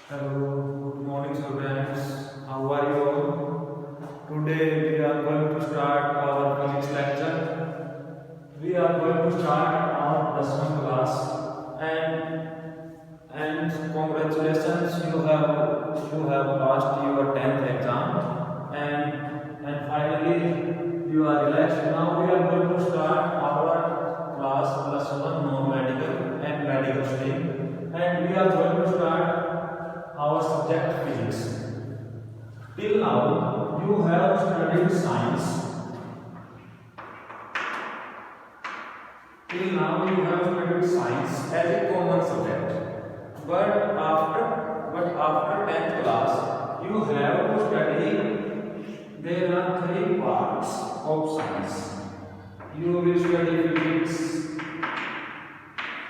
Hello, good morning students. How are you all? Today we are going to start our physics lecture. We are going to start our plus one class and congratulations you have passed your 10th exam and finally you are relaxed. Now we are going to start our class plus one non-medical and medical stream and we are going to start our subject physics. Till now, you have studied science. Till now, you have studied science as a common subject. But after 10th class, you have to study. There are three parts of science. You will study physics,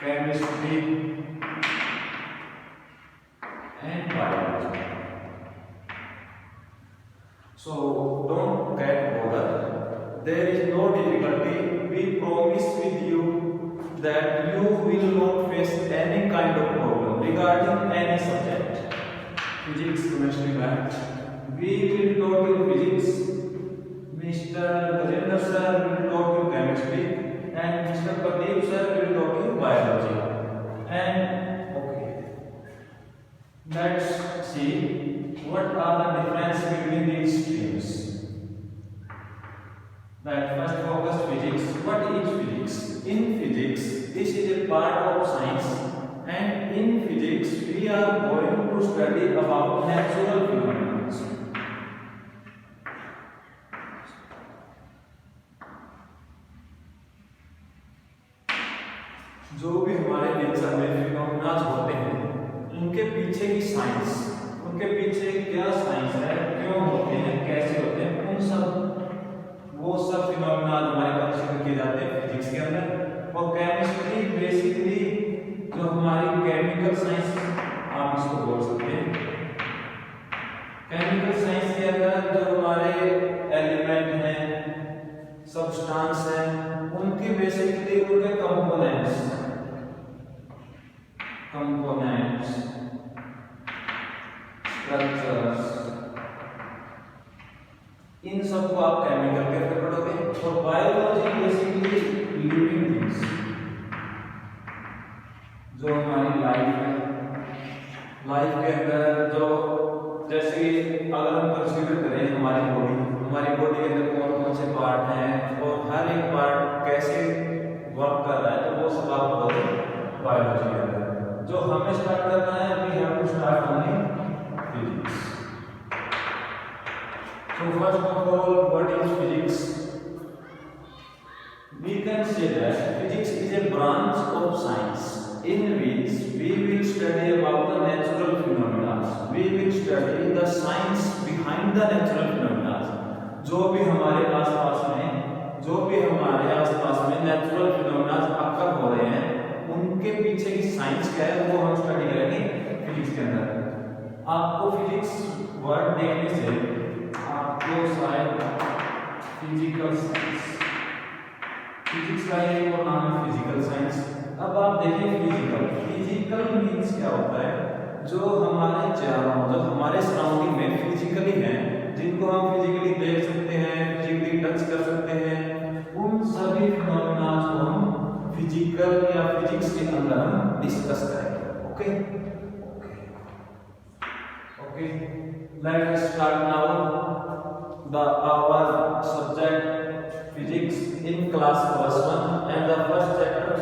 chemistry, and biology. So don't get bothered. There is no difficulty. We promise with you that you will not face any kind of problem regarding any subject. Physics, chemistry, math. We will taught you physics. Mr. Gajendra sir will taught you chemistry, and Mr. Pradeep sir will taught you biology. And okay. Let's see what are the difference between these streams. That first focus physics. What is physics? In physics, this is a part of science, and in physics we are going to study about natural phenomena. जो भी हमारे nature में phenomena होते हैं उनके पीछे की science, उनके पीछे क्या साइंस है, क्यों होते हैं, कैसे होते हैं, उन सब वो सब फिनोमेना हमारे पास जिक्र किए जाते हैं फिजिक्स के अंदर। और केमिस्ट्री बेसिकली जो हमारी केमिकल साइंस आप इसको बोल सकते हैं। केमिकल साइंस के अंदर जो हमारे एलिमेंट हैं, सब्सटेंस हैं, उनके बेसिकली उनके कंपोनेंट्स स्ट्रक्चर्स, इन सबको आप केमिकल के अंदर पढ़ोगे। और बायोलॉजी बेसिकली लिविंग थिंग्स, जो हमारी लाइफ है, लाइफ के अंदर जो जैसे अगर हम कंसीडर करें हमारी बॉडी के अंदर कौन कौन से पार्ट हैं और हर एक पार्ट कैसे वर्क कर रहा है, तो वो सब आप पढ़ोगे बायोलॉजी के अंदर। जो हमें स्टार्ट करना है, we have to start only physics. So first of all, what is physics? We can say that physics is a branch of science in which we will study about the natural phenomena. We will study the science behind the natural phenomena. जो भी हमारे आसपास में natural phenomena occur हो रहे हैं, उनके पीछे की साइंस क्या है वो हम स्टडी करेंगे फिजिक्स के अंदर। आपको फिजिक्स वर्ड देखने से आपको शायद फिजिकल साइंस, फिजिक्स का एक और नाम है फिजिकल साइंस। अब आप देखें फिजिकल मीन्स क्या होता है, जो हमारे चारों, जो हमारे सराउंडिंग में फिजिकली हैं, जिनको हम फिजिकली देख सकते हैं, फिजिकली टच कर सकते हैं, उन सभी फिनोमेना को हम फिजिकल या फिजिक्स के अंदर हम डिस्कस करेंगे। Okay, let's start now our subject physics in class plus 1, and the first chapter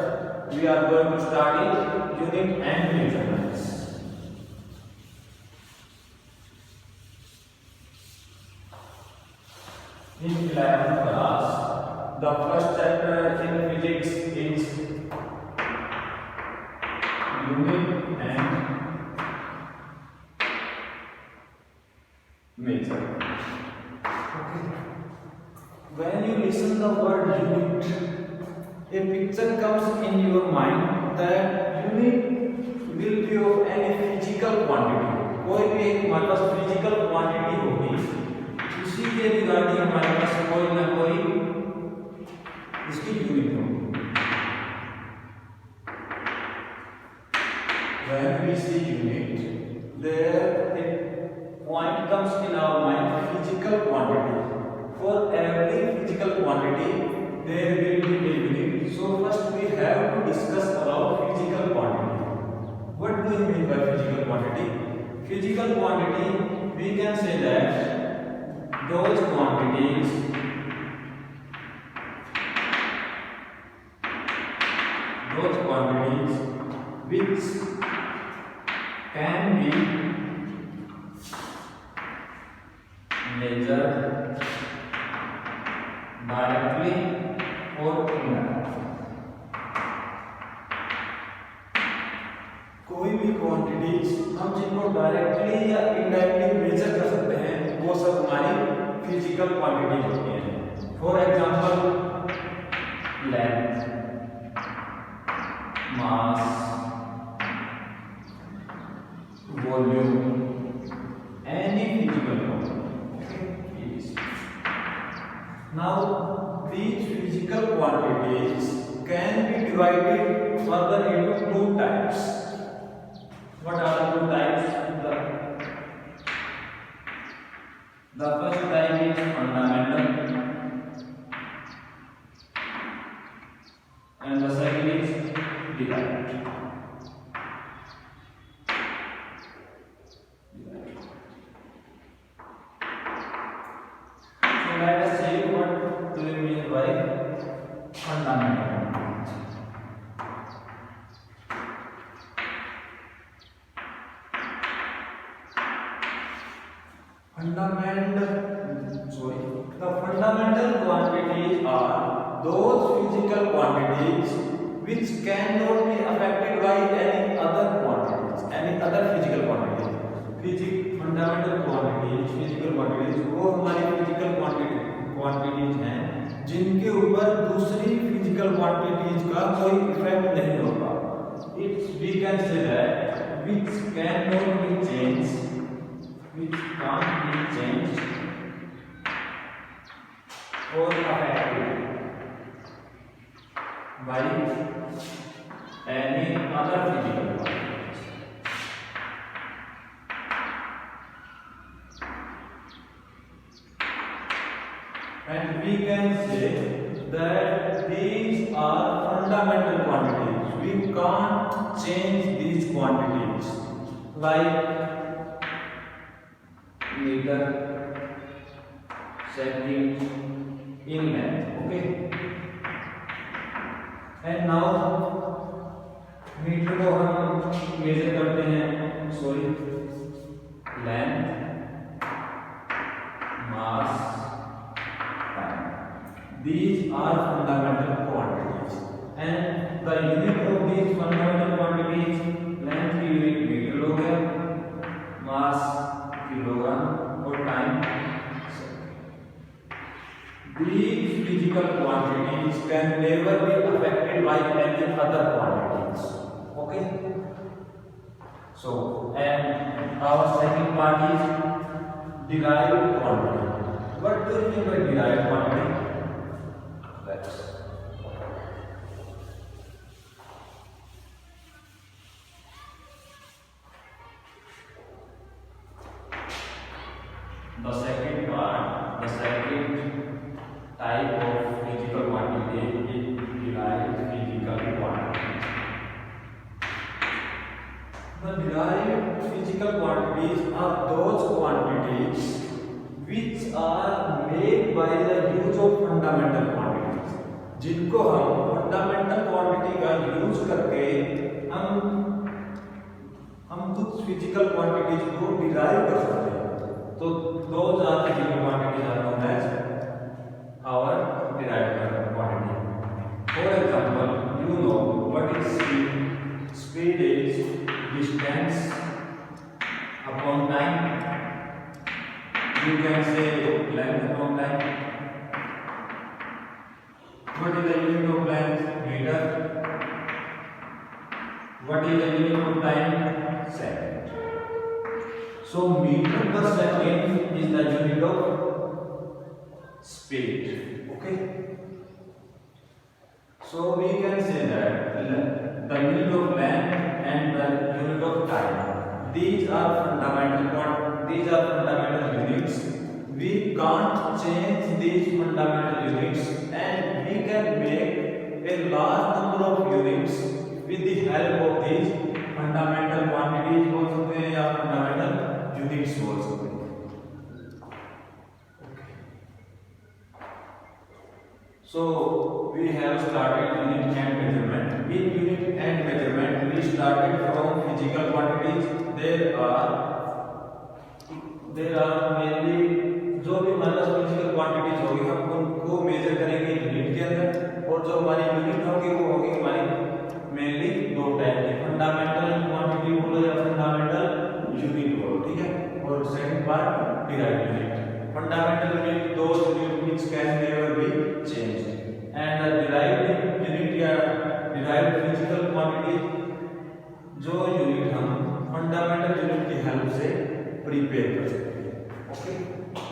we are going to start is unit and measurements. In 11th class, the first chapter in physics is unit and measurement. When you listen the word unit, a picture comes in your mind that unit will be of any physical quantity. कोई भी एक हमारे पास physical quantity होगी, उसी के regarding हमारे पास कोई ना कोई इसकी यूनिट होगी। When we see unit, there a point comes in our mind, physical quantity. For every physical quantity there will be a unit. So first we have to discuss about physical quantity. What do you mean by physical quantity? Physical quantity, we can say that those quantities which can be measured directly or indirectly. कोई भी quantities हम जिनको directly या indirectly measure कर सकते हैं वो सब हमारी फिजिकल क्वांटिटीज होती हैं. For example length, mass, volume, any physical quantity. Now these physical quantities can be divided further into two types. What are the two types? The first type is fundamental and the second is derived. Let us see what do you mean by fundamental. The fundamental quantities are those physical quantities which cannot be affected by any other quantities, any other physical quantities. Fundamental quantities, physical quantities वो हमारी physical quantities हैं जिनके ऊपर दूसरी physical quantities का कोई effect नहीं होगा. It's we can say that which can not be changed, which can't be changed और affected by any other physical quantity. And we can say that these are fundamental quantities. We can't change these quantities like meter, second, in length. Okay. And now metre को हम measure करते हैं, sorry length, mass. These are fundamental quantities, and the unit of these fundamental quantities, length की unit metre हो गया, mass kilogram और time. These physical quantities can never be affected by any other quantities. Okay. So, and our second part is derived quantity. What do you mean by derived quantity? The second part, the second type of physical quantity is derived physical quantity. The derived physical quantities are those quantities which are made by the use of fundamental quantities. जिनको हम fundamental quantity का use करके हम कुछ physical quantities को derive कर सकते हैं. तो those are physical quantities are known as our derived quantity. For example, you know what is speed. Speed is distance upon time. You can say length upon time. What is the unit of length? Meter. What is the unit of time? Second. So meter per second is the unit of speed. Okay. So we can say that the unit of length and the unit of time, these are fundamental units. We can't change these fundamental units, and we can make a large number of units with the help of these fundamental quantities बोल सकते हैं या fundamental units बोल सकते हैं. So we have started unit and measurement. In unit and measurement, we started from physical quantities. There are mainly जो भी हमारे पास फिजिकल क्वांटिटीज होगी हम उनको मेजर करेंगे यूनिट के अंदर, और जो हमारी यूनिट होगी वो होगी हमारी मेनली दो टाइप की, फंडामेंटल क्वांटिटी बोलो या फंडामेंटल यूनिट बोलो, ठीक है. और second part derived unit. Fundamental unit दो unit which can never be change, and derived unit या डिराइव्ड फिजिकल क्वांटिटी जो यूनिट हम फंडामेंटल यूनिट की हेल्प से प्रिपेयर कर सकते हैं. ओके.